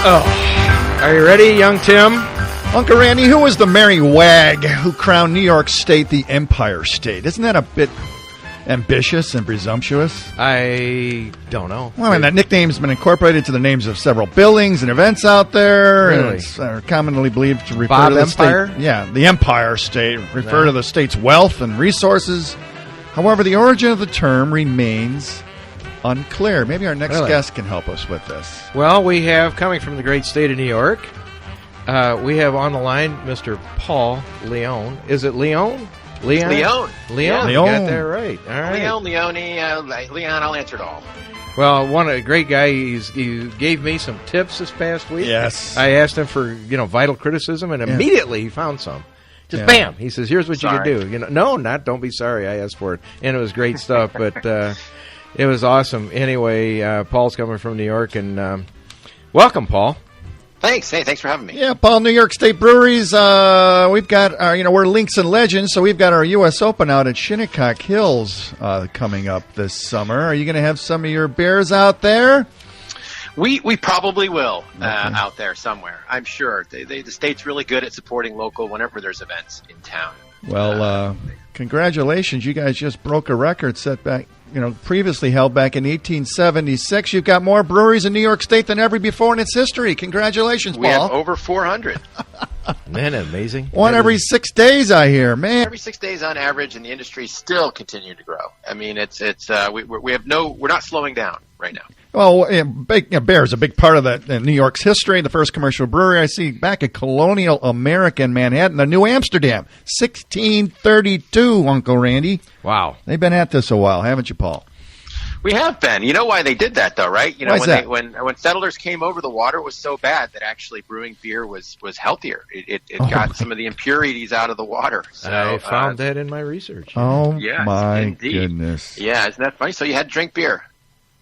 Oh, are you ready, young Tim? Uncle Randy, who was the merry wag who crowned New York State the Empire State? Isn't that a bit ambitious and presumptuous? I don't know. Well, I mean, that nickname's been incorporated to the names of several buildings and events out there. Really? And it's commonly believed to refer Bob to the Empire? state. Yeah, the Empire State. Refer to the state's wealth and resources. However, the origin of the term remains unclear. Maybe our next guest can help us with this. Well, we have, coming from the great state of New York, we have on the line Mr. Paul Leone. Is it Leone? Leon? Leone. Leone. You got that right. All right. Leon, I'll answer it all. Well, a great guy. He gave me some tips this past week. Yes. I asked him for vital criticism, and immediately he found some. Just bam! He says, "Here's what you can do." Don't be sorry. I asked for it, and it was great stuff. But it was awesome. Anyway, Paul's coming from New York, and welcome, Paul. Thanks. Hey, thanks for having me. Yeah, Paul, New York State Breweries. We've got our, we're Links and Legends, so we've got our U.S. Open out at Shinnecock Hills coming up this summer. Are you going to have some of your beers out there? We probably will out there somewhere. I'm sure. The state's really good at supporting local whenever there's events in town. Well, congratulations. You guys just broke a record set back, previously held back in 1876. You've got more breweries in New York State than ever before in its history. Congratulations, Paul. We have over 400. Man, amazing. One every 6 days, I hear. Man, every 6 days on average, and the industry still continuing to grow. I mean, we're not slowing down right now. Well, beer is a big part of that New York's history. The first commercial brewery I see back at Colonial America in Manhattan, the New Amsterdam, 1632, Uncle Randy. Wow. They've been at this a while, haven't you, Paul? We have been. You know why they did that, though, right? Why is that? When settlers came over, the water was so bad that actually brewing beer was healthier. It got some of the impurities out of the water. So, I found that in my research. Oh, yes, my indeed. goodness. Yeah, isn't that funny? So you had to drink beer.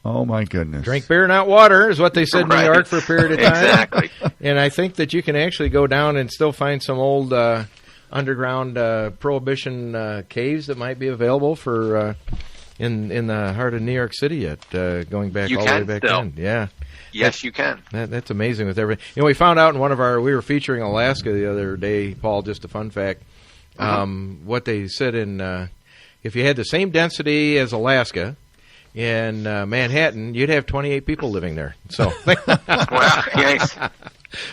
Oh, my goodness. Drink beer, not water, is what they said in New York for a period of time. Exactly. And I think that you can actually go down and still find some old underground Prohibition caves that might be available for in the heart of New York City yet, going back all the way back then. Yeah. Yes, you can. That's amazing with everything. We found out in we were featuring Alaska the other day, Paul, just a fun fact, what they said if you had the same density as Alaska, in Manhattan, you'd have 28 people living there. So, wow, nice.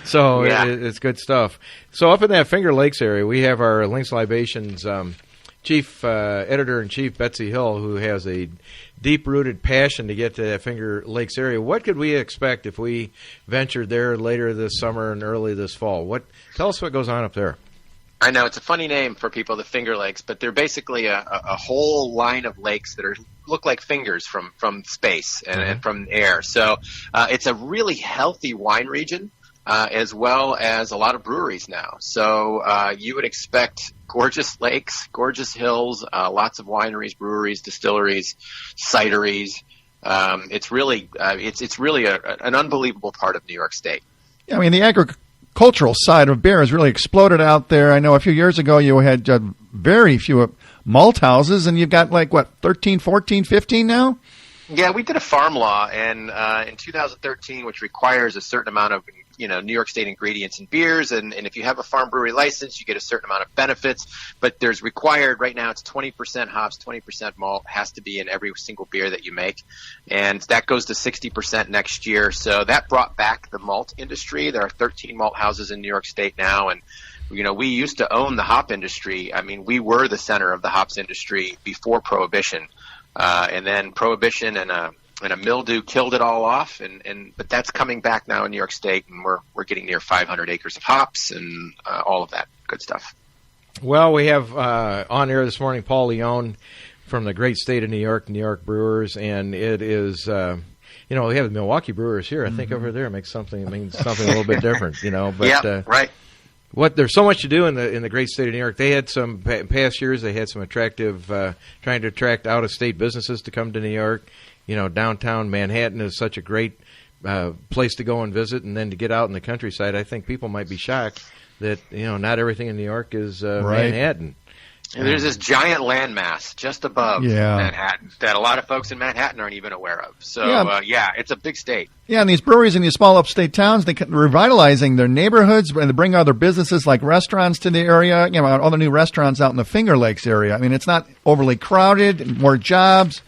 So it's good stuff. So up in that Finger Lakes area, we have our Links Libations chief editor-in-chief, Betsy Hill, who has a deep-rooted passion to get to that Finger Lakes area. What could we expect if we ventured there later this summer and early this fall? Tell us what goes on up there. I know it's a funny name for people, the Finger Lakes, but they're basically a whole line of lakes that look like fingers from space and from air. So it's a really healthy wine region, as well as a lot of breweries now. So you would expect gorgeous lakes, gorgeous hills, lots of wineries, breweries, distilleries, cideries. It's really an unbelievable part of New York State. Yeah, I mean, the agricultural side of beer has really exploded out there. I know a few years ago you had very few malt houses, and you've got 13, 14, 15 now? Yeah, we did a farm law in 2013, which requires a certain amount of New York State ingredients in beers, and if you have a farm brewery license, you get a certain amount of benefits. But there's required right now, it's 20% hops, 20% malt has to be in every single beer that you make, and that goes to 60% next year. So that brought back the malt industry. There are 13 malt houses in New York State now, and we used to own the hop industry. I mean, we were the center of the hops industry before Prohibition, and then Prohibition and a mildew killed it all off. But that's coming back now in New York State, and we're getting near 500 acres of hops and all of that good stuff. Well, we have on air this morning Paul Leone from the great state of New York Brewers, and it is. We have the Milwaukee Brewers here. I think over there means something a little bit different. But yeah, right. There's so much to do in the great state of New York. They had some past years. They had some attractive trying to attract out of state businesses to come to New York. Downtown Manhattan is such a great place to go and visit, and then to get out in the countryside. I think people might be shocked that not everything in New York is Manhattan. And there's this giant landmass just above Manhattan that a lot of folks in Manhattan aren't even aware of. So, it's a big state. Yeah, and these breweries in these small upstate towns, they're revitalizing their neighborhoods, and they bring other businesses like restaurants to the area, all the new restaurants out in the Finger Lakes area. I mean, it's not overly crowded, more jobs.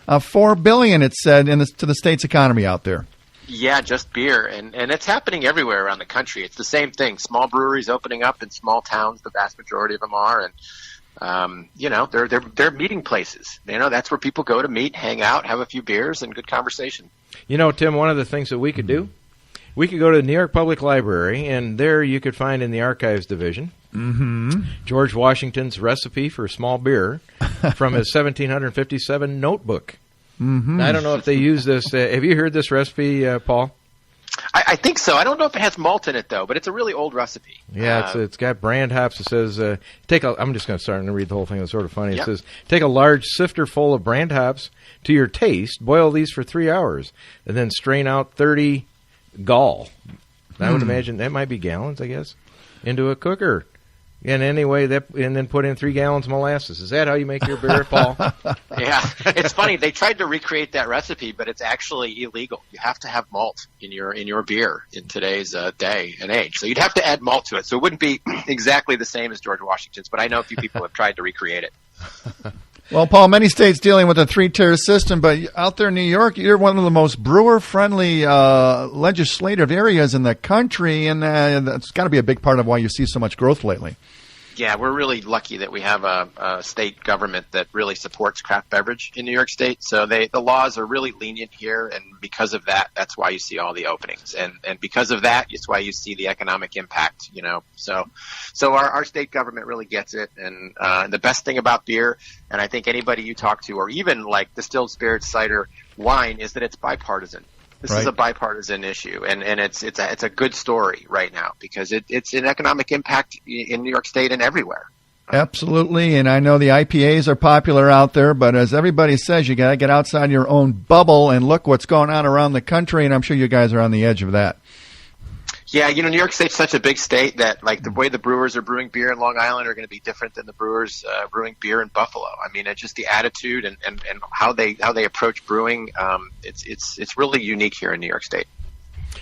$4 billion, it said, to the state's economy out there. Yeah, just beer, and it's happening everywhere around the country. It's the same thing. Small breweries opening up in small towns. The vast majority of them are, and they're meeting places. That's where people go to meet, hang out, have a few beers, and good conversation. Tim, one of the things that we could do, we could go to the New York Public Library, and there you could find in the archives division George Washington's recipe for small beer from his 1757 notebook. Mm-hmm. I don't know if they use this. Have you heard this recipe, Paul? I think so. I don't know if it has malt in it, though, but it's a really old recipe. Yeah, it's got brand hops. It says, I'm just going to start and read the whole thing. It's sort of funny. It says, take a large sifter full of brand hops to your taste, boil these for 3 hours, and then strain out 30 gall. I would imagine that might be gallons, I guess, into a cooker. And anyway, and then put in 3 gallons of molasses. Is that how you make your beer, Paul? Yeah, it's funny. They tried to recreate that recipe, but it's actually illegal. You have to have malt in your beer in today's day and age. So you'd have to add malt to it. So it wouldn't be exactly the same as George Washington's, but I know a few people have tried to recreate it. Well, Paul, many states dealing with a 3-tier system, but out there in New York, you're one of the most brewer-friendly legislative areas in the country, and that's got to be a big part of why you see so much growth lately. Yeah, we're really lucky that we have a state government that really supports craft beverage in New York State. So the laws are really lenient here, and because of that, that's why you see all the openings. And because of that, it's why you see the economic impact, So our state government really gets it. And the best thing about beer, and I think anybody you talk to, or even like distilled spirits, cider, wine, is that it's bipartisan. This is a bipartisan issue, and it's a good story right now because it's an economic impact in New York State and everywhere. Absolutely, and I know the IPAs are popular out there, but as everybody says, you got to get outside your own bubble and look what's going on around the country, and I'm sure you guys are on the edge of that. Yeah, New York State's such a big state that like the way the Brewers are brewing beer in Long Island are going to be different than the Brewers brewing beer in Buffalo. I mean, it's just the attitude and how they approach brewing. It's really unique here in New York State.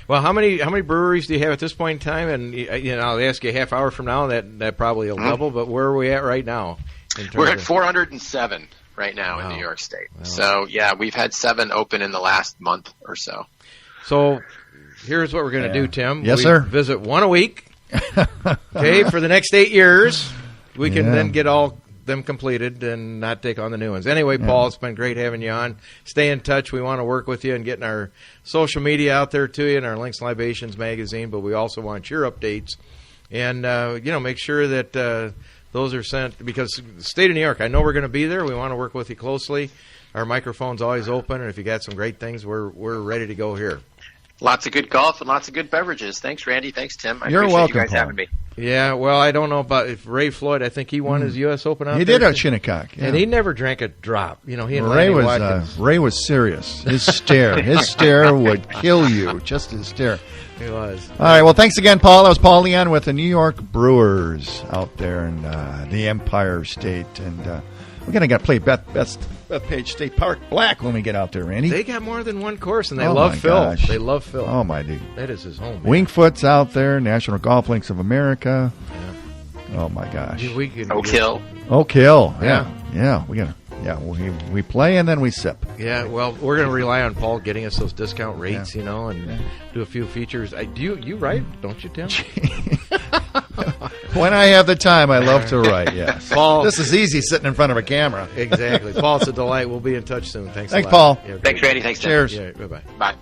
Well, how many breweries do you have at this point in time? And I'll ask you a half hour from now. That probably will double. But where are we at right now? We're at 407 right now in New York State. Wow. So yeah, we've had 7 open in the last month or so. So. Here's what we're going to do, Tim. Yes, sir. Visit one a week. Okay, for the next 8 years. We can then get all them completed and not take on the new ones. Anyway, Paul, it's been great having you on. Stay in touch. We want to work with you and getting our social media out there to you and our Links Libations magazine, but we also want your updates. And, make sure that those are sent because the state of New York, I know we're going to be there. We want to work with you closely. Our microphone's always open, and if you got some great things, we're ready to go here. Lots of good golf and lots of good beverages. Thanks, Randy. Thanks, Tim. You're appreciate welcome, you guys Paul. having me. Yeah, well, I don't know about if Ray Floyd. I think he won his U.S. Open out there. He did at Shinnecock. Yeah. And he never drank a drop. He and Ray was serious. His stare would kill you. Just his stare. He was. All right, well, thanks again, Paul. That was Paul Leon with the New York Brewers out there in the Empire State. And we're going to play Bethpage State Park Black when we get out there, Randy. They got more than one course, and they love Phil. Gosh. They love Phil. Oh, my dude. That is his home. Wingfoot's out there, National Golf Links of America. Yeah. Oh, my gosh. Oak Hill. Oak Hill. Yeah. We play and then we sip. Yeah, well, we're going to rely on Paul getting us those discount rates, and do a few features. You write, don't you, Tim? When I have the time, I love to write, yes. Paul, this is easy sitting in front of a camera. Exactly. Paul, it's a delight. We'll be in touch soon. Thanks a lot. Paul. Thanks, Randy. Thanks, Tim. Cheers. Yeah, bye-bye. Bye.